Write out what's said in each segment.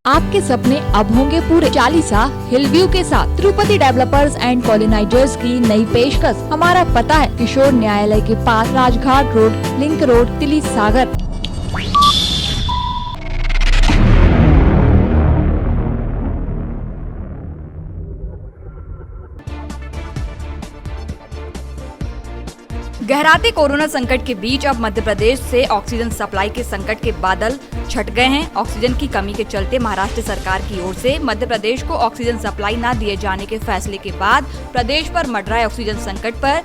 आपके सपने अब होंगे पूरे। चालीसा हिल व्यू के साथ तिरुपति डेवलपर्स एंड कॉलोनाइजर्स की नई पेशकश। हमारा पता है किशोर न्यायालय के पास, राजघाट रोड, लिंक रोड, तिली सागर। गहराते कोरोना संकट के बीच अब मध्य प्रदेश से ऑक्सीजन सप्लाई के संकट के बादल छट गए हैं। ऑक्सीजन की कमी के चलते महाराष्ट्र सरकार की ओर से मध्य प्रदेश को ऑक्सीजन सप्लाई न दिए जाने के फैसले के बाद प्रदेश पर मंडराए ऑक्सीजन संकट पर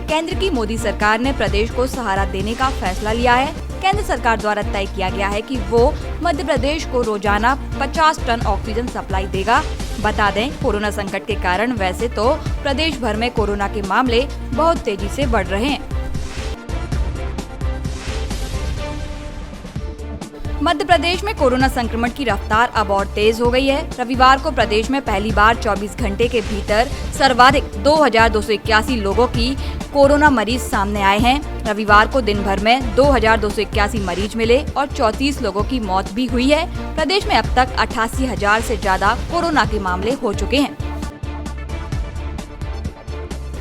केंद्र की मोदी सरकार ने प्रदेश को सहारा देने का फैसला लिया है। केंद्र सरकार द्वारा तय किया गया है कि वो मध्य प्रदेश को रोजाना 50 टन ऑक्सीजन सप्लाई देगा। बता दें, कोरोना संकट के कारण वैसे तो प्रदेश भर में कोरोना के मामले बहुत तेजी से बढ़ रहे हैं। मध्य प्रदेश में कोरोना संक्रमण की रफ्तार अब और तेज हो गई है। रविवार को प्रदेश में पहली बार 24 घंटे के भीतर सर्वाधिक 2281 लोगों की कोरोना मरीज सामने आए हैं। रविवार को दिन भर में 2281 मरीज मिले और 34 लोगों की मौत भी हुई है। प्रदेश में अब तक 88,000 से ज्यादा कोरोना के मामले हो चुके हैं।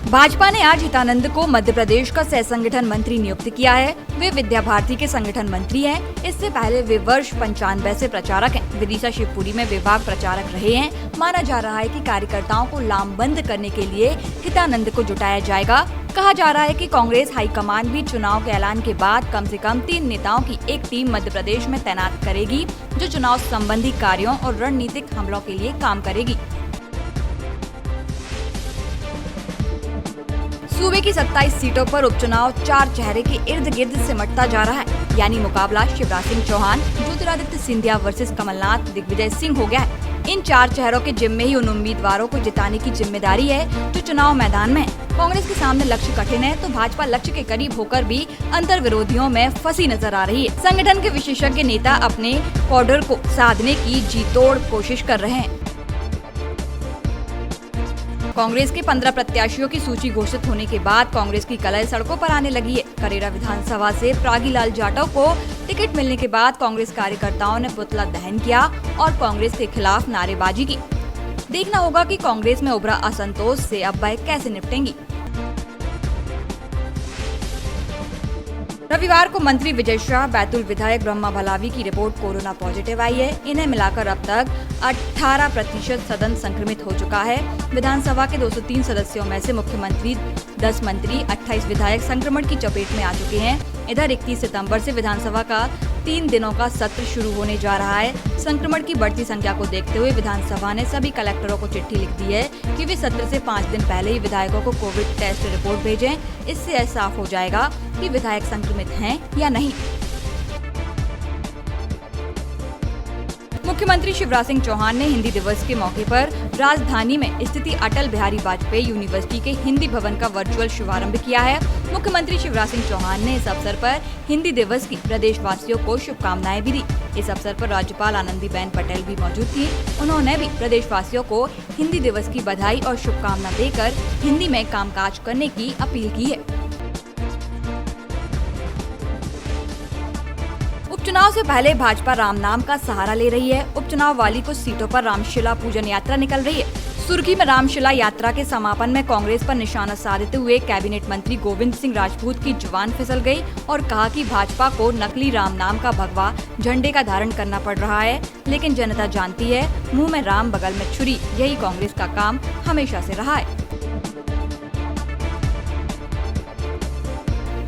भाजपा ने आज हितानंद को मध्य प्रदेश का सह संगठन मंत्री नियुक्त किया है। वे विद्या भारती के संगठन मंत्री हैं। इससे पहले वे वर्ष 95 से प्रचारक हैं। विदिशा शिवपुरी में विभाग प्रचारक रहे हैं। माना जा रहा है कि कार्यकर्ताओं को लामबंद करने के लिए हितानंद को जुटाया जाएगा। कहा जा रहा है कि कांग्रेस हाईकमान भी चुनाव के ऐलान के बाद कम से कम 3 नेताओं की एक टीम मध्य प्रदेश में तैनात करेगी, जो चुनाव संबंधी कार्यों और रणनीतिक हमलों के लिए काम करेगी। सूबे की 27 सीटों पर उपचुनाव 4 चेहरे के इर्द गिर्द सिमटता जा रहा है, यानी मुकाबला शिवराज सिंह चौहान, ज्योतिरादित्य सिंधिया वर्सेस कमलनाथ, दिग्विजय सिंह हो गया है। इन 4 चेहरों के जिम्मे ही उन उम्मीदवारों को जिताने की जिम्मेदारी है जो चुनाव मैदान में है। कांग्रेस के सामने लक्ष्य कठिन है तो भाजपा लक्ष्य के करीब होकर भी अंतर विरोधियों में फंसी नजर आ रही है। संगठन के विशेषज्ञ नेता अपने कॉर्डर को साधने की जीतोड़ कोशिश कर रहे हैं। कांग्रेस के 15 प्रत्याशियों की सूची घोषित होने के बाद कांग्रेस की कलह सड़कों पर आने लगी है। करेरा विधानसभा से प्रागीलाल जाटव को टिकट मिलने के बाद कांग्रेस कार्यकर्ताओं ने पुतला दहन किया और कांग्रेस के खिलाफ नारेबाजी की। देखना होगा कि कांग्रेस में उभरा असंतोष से अब वह कैसे निपटेंगी। रविवार को मंत्री विजय शाह, बैतूल विधायक ब्रह्मा भलावी की रिपोर्ट कोरोना पॉजिटिव आई है। इन्हें मिलाकर अब तक 18% सदन संक्रमित हो चुका है। विधानसभा के 203 सदस्यों में से मुख्यमंत्री, 10 मंत्री, 28 विधायक संक्रमण की चपेट में आ चुके हैं। इधर 31 सितंबर से विधानसभा का 3 दिनों का सत्र शुरू होने जा रहा है। संक्रमण की बढ़ती संख्या को देखते हुए विधानसभा ने सभी कलेक्टरों को चिट्ठी लिख दी है कि वे सत्र से 5 दिन पहले ही विधायकों को कोविड टेस्ट रिपोर्ट भेजें। इससे यह साफ हो जाएगा कि विधायक संक्रमित हैं या नहीं। मुख्यमंत्री शिवराज सिंह चौहान ने हिंदी दिवस के मौके पर राजधानी में स्थित अटल बिहारी वाजपेयी यूनिवर्सिटी के हिंदी भवन का वर्चुअल शुभारंभ किया है। मुख्यमंत्री शिवराज सिंह चौहान ने इस अवसर पर हिंदी दिवस की प्रदेशवासियों को शुभकामनाएं भी दी। इस अवसर पर राज्यपाल आनंदीबेन पटेल भी मौजूद थी। उन्होंने भी प्रदेशवासियों को हिंदी दिवस की बधाई और शुभकामना देकर हिंदी में कामकाज करने की अपील की है। उपचुनाव से पहले भाजपा राम नाम का सहारा ले रही है। उपचुनाव वाली कुछ सीटों पर रामशिला पूजन यात्रा निकल रही है। सुर्खी में रामशिला यात्रा के समापन में कांग्रेस पर निशाना साधते हुए कैबिनेट मंत्री गोविंद सिंह राजपूत की जुबान फिसल गई और कहा कि भाजपा को नकली राम नाम का भगवा झंडे का धारण करना पड़ रहा है, लेकिन जनता जानती है मुंह में राम बगल में छुरी, यही कांग्रेस का काम हमेशा से रहा है।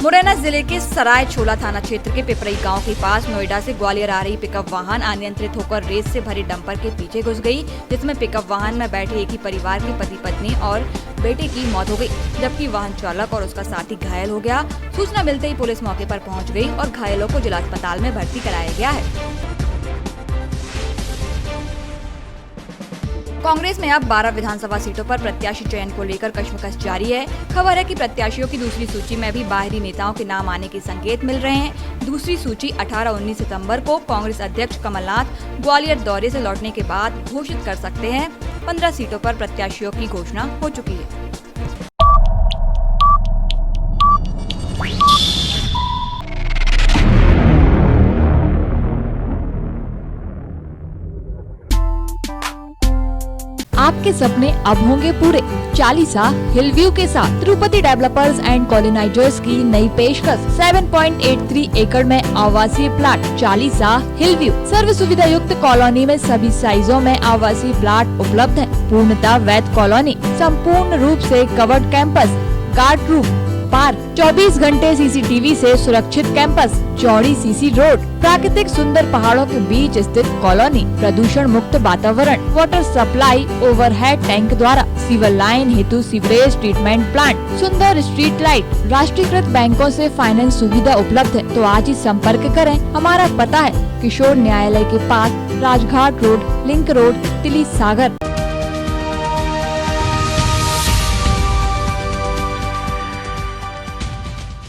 मुरैना जिले के सराय छोला थाना क्षेत्र के पिपरई गांव के पास नोएडा से ग्वालियर आ रही पिकअप वाहन अनियंत्रित होकर रेत से भरे डंपर के पीछे घुस गई, जिसमें पिकअप वाहन में बैठे एक ही परिवार के पति पत्नी और बेटे की मौत हो गई, जबकि वाहन चालक और उसका साथी घायल हो गया। सूचना मिलते ही पुलिस मौके पर पहुंच गई और घायलों को जिला अस्पताल में भर्ती कराया गया है। कांग्रेस में अब 12 विधानसभा सीटों पर प्रत्याशी चयन को लेकर कश्मकश जारी है। खबर है कि प्रत्याशियों की दूसरी सूची में भी बाहरी नेताओं के नाम आने के संकेत मिल रहे हैं। दूसरी सूची 18-19 सितंबर को कांग्रेस अध्यक्ष कमलनाथ ग्वालियर दौरे से लौटने के बाद घोषित कर सकते हैं। 15 सीटों पर प्रत्याशियों की घोषणा हो चुकी है। आपके सपने अब होंगे पूरे। चालीसा हिल व्यू के साथ तिरुपति डेवलपर्स एंड कॉलोनाइजर्स की नई पेशकश 7.83 एकड़ में आवासीय प्लाट चालीसा हिल व्यू। सर्व सुविधा युक्त कॉलोनी में सभी साइजों में आवासीय प्लाट उपलब्ध है। पूर्णतः वैध कॉलोनी, संपूर्ण रूप से covered campus, guard room, park, 24 घंटे सीसीटीवी से सुरक्षित कैंपस, चौड़ी सीसी रोड, प्राकृतिक सुंदर पहाड़ों के बीच स्थित कॉलोनी, प्रदूषण मुक्त वातावरण, वाटर सप्लाई ओवरहेड टैंक द्वारा, सीवर लाइन हेतु सीवरेज ट्रीटमेंट प्लांट, सुंदर स्ट्रीट लाइट, राष्ट्रीयकृत बैंकों से फाइनेंस सुविधा उपलब्ध है। तो आज ही संपर्क करें। हमारा पता है किशोर न्यायालय के पास, राजघाट रोड, लिंक रोड, तिली सागर।